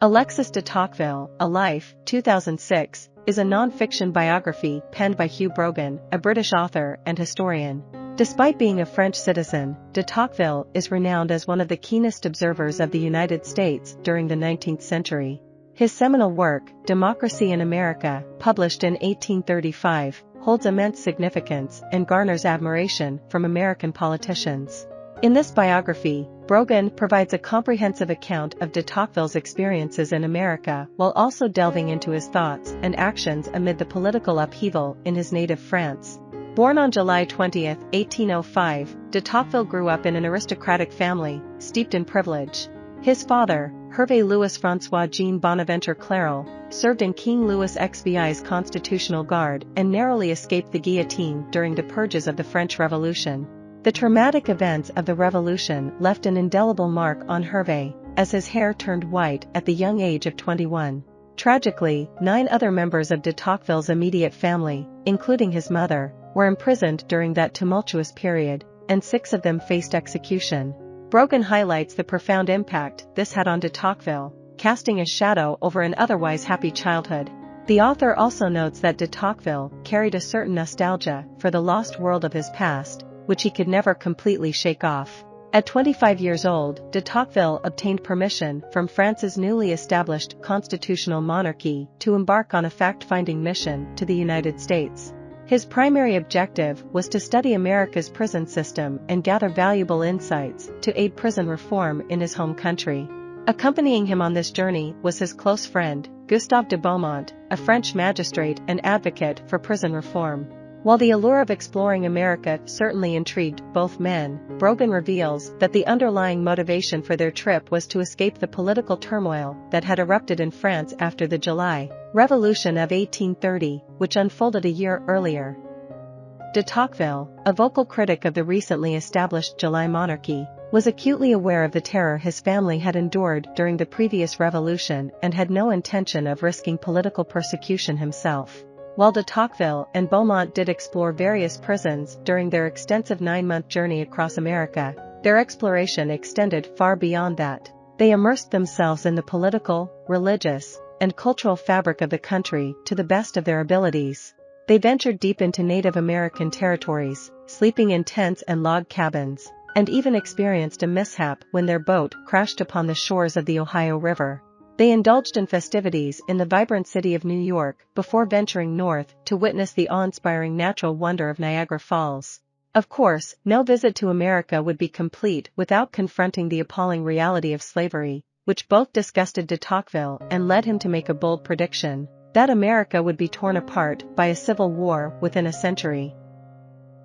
Alexis de Tocqueville, A Life, 2006, is a non-fiction biography penned by Hugh Brogan, a British author and historian. Despite being a French citizen, de Tocqueville is renowned as one of the keenest observers of the United States during the 19th century. His seminal work, Democracy in America, published in 1835, holds immense significance and garners admiration from American politicians. In this biography, Brogan provides a comprehensive account of de Tocqueville's experiences in America while also delving into his thoughts and actions amid the political upheaval in his native France. Born on July 20, 1805, de Tocqueville grew up in an aristocratic family, steeped in privilege. His father, Hervé Louis-François Jean Bonaventure Clairol, served in King Louis XVI's constitutional guard and narrowly escaped the guillotine during the purges of the French Revolution. The traumatic events of the Revolution left an indelible mark on Hervé, as his hair turned white at the young age of 21. Tragically, 9 other members of de Tocqueville's immediate family, including his mother, were imprisoned during that tumultuous period, and 6 of them faced execution. Brogan highlights the profound impact this had on de Tocqueville, casting a shadow over an otherwise happy childhood. The author also notes that de Tocqueville carried a certain nostalgia for the lost world of his past, which he could never completely shake off. At 25 years old, de Tocqueville obtained permission from France's newly established constitutional monarchy to embark on a fact-finding mission to the United States. His primary objective was to study America's prison system and gather valuable insights to aid prison reform in his home country. Accompanying him on this journey was his close friend, Gustave de Beaumont, a French magistrate and advocate for prison reform. While the allure of exploring America certainly intrigued both men, Brogan reveals that the underlying motivation for their trip was to escape the political turmoil that had erupted in France after the July Revolution of 1830, which unfolded a year earlier. De Tocqueville, a vocal critic of the recently established July monarchy, was acutely aware of the terror his family had endured during the previous revolution and had no intention of risking political persecution himself. While de Tocqueville and Beaumont did explore various prisons during their extensive 9-month journey across America, their exploration extended far beyond that. They immersed themselves in the political, religious, and cultural fabric of the country to the best of their abilities. They ventured deep into Native American territories, sleeping in tents and log cabins, and even experienced a mishap when their boat crashed upon the shores of the Ohio River. They indulged in festivities in the vibrant city of New York before venturing north to witness the awe-inspiring natural wonder of Niagara Falls. Of course, no visit to America would be complete without confronting the appalling reality of slavery, which both disgusted de Tocqueville and led him to make a bold prediction that America would be torn apart by a civil war within a century.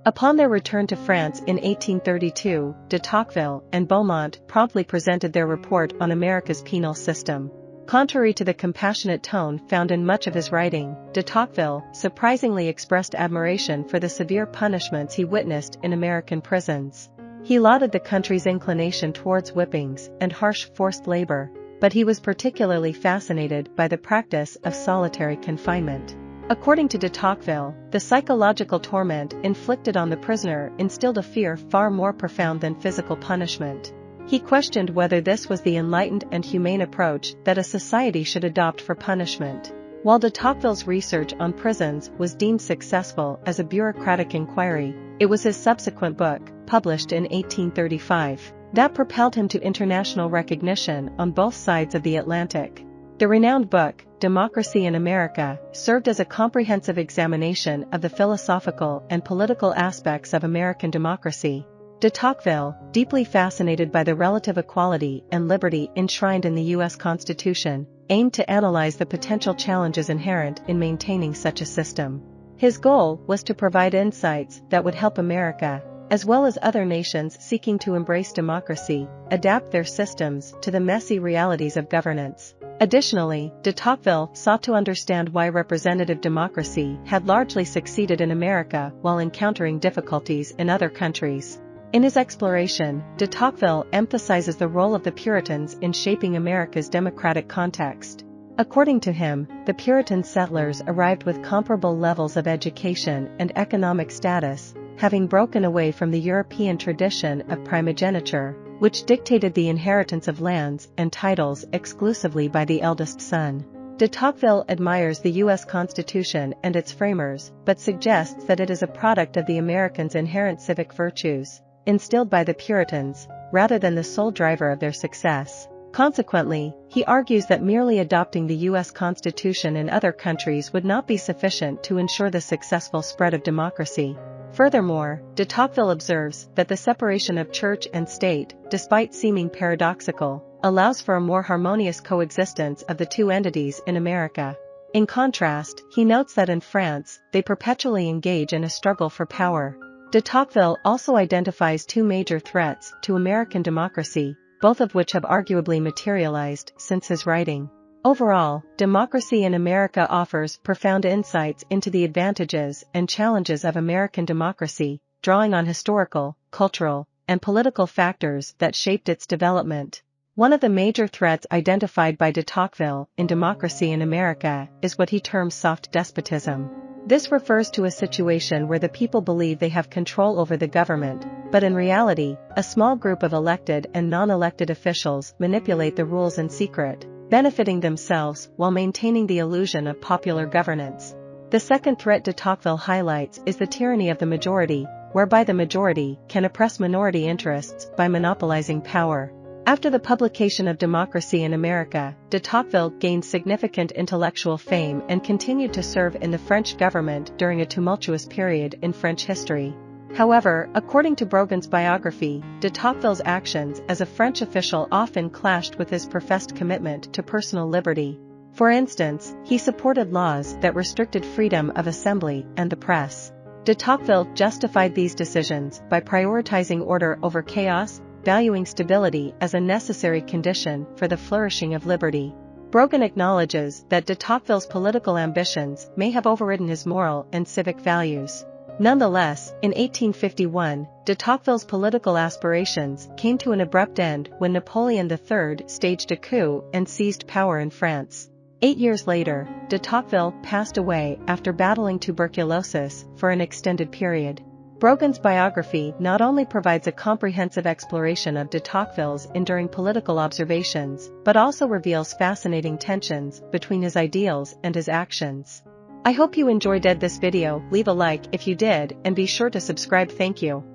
Upon their return to France in 1832, de Tocqueville and Beaumont promptly presented their report on America's penal system. Contrary to the compassionate tone found in much of his writing, de Tocqueville surprisingly expressed admiration for the severe punishments he witnessed in American prisons. He lauded the country's inclination towards whippings and harsh forced labor, but he was particularly fascinated by the practice of solitary confinement. According to de Tocqueville, the psychological torment inflicted on the prisoner instilled a fear far more profound than physical punishment. He questioned whether this was the enlightened and humane approach that a society should adopt for punishment. While de Tocqueville's research on prisons was deemed successful as a bureaucratic inquiry, it was his subsequent book, published in 1835, that propelled him to international recognition on both sides of the Atlantic. The renowned book, Democracy in America, served as a comprehensive examination of the philosophical and political aspects of American democracy. De Tocqueville, deeply fascinated by the relative equality and liberty enshrined in the U.S. Constitution, aimed to analyze the potential challenges inherent in maintaining such a system. His goal was to provide insights that would help America, as well as other nations seeking to embrace democracy, adapt their systems to the messy realities of governance. Additionally, de Tocqueville sought to understand why representative democracy had largely succeeded in America while encountering difficulties in other countries. In his exploration, de Tocqueville emphasizes the role of the Puritans in shaping America's democratic context. According to him, the Puritan settlers arrived with comparable levels of education and economic status, having broken away from the European tradition of primogeniture. which dictated the inheritance of lands and titles exclusively by the eldest son. De Tocqueville admires the U.S. Constitution and its framers, but suggests that it is a product of the Americans' inherent civic virtues, instilled by the Puritans, rather than the sole driver of their success. Consequently, he argues that merely adopting the U.S. Constitution in other countries would not be sufficient to ensure the successful spread of democracy. Furthermore, de Tocqueville observes that the separation of church and state, despite seeming paradoxical, allows for a more harmonious coexistence of the two entities in America. In contrast, he notes that in France, they perpetually engage in a struggle for power. De Tocqueville also identifies two major threats to American democracy, both of which have arguably materialized since his writing. Overall, Democracy in America offers profound insights into the advantages and challenges of American democracy, drawing on historical, cultural, and political factors that shaped its development. One of the major threats identified by de Tocqueville in Democracy in America is what he terms soft despotism. This refers to a situation where the people believe they have control over the government, but in reality, a small group of elected and non-elected officials manipulate the rules in secret, benefiting themselves while maintaining the illusion of popular governance. The second threat de Tocqueville highlights is the tyranny of the majority, whereby the majority can oppress minority interests by monopolizing power. After the publication of Democracy in America, de Tocqueville gained significant intellectual fame and continued to serve in the French government during a tumultuous period in French history. However, according to Brogan's biography, de Tocqueville's actions as a French official often clashed with his professed commitment to personal liberty. For instance, he supported laws that restricted freedom of assembly and the press. De Tocqueville justified these decisions by prioritizing order over chaos, valuing stability as a necessary condition for the flourishing of liberty. Brogan acknowledges that de Tocqueville's political ambitions may have overridden his moral and civic values. Nonetheless, in 1851, de Tocqueville's political aspirations came to an abrupt end when Napoleon III staged a coup and seized power in France. 8 years later, de Tocqueville passed away after battling tuberculosis for an extended period. Brogan's biography not only provides a comprehensive exploration of de Tocqueville's enduring political observations, but also reveals fascinating tensions between his ideals and his actions. I hope you enjoyed this video. Leave a like if you did, and be sure to subscribe. Thank you.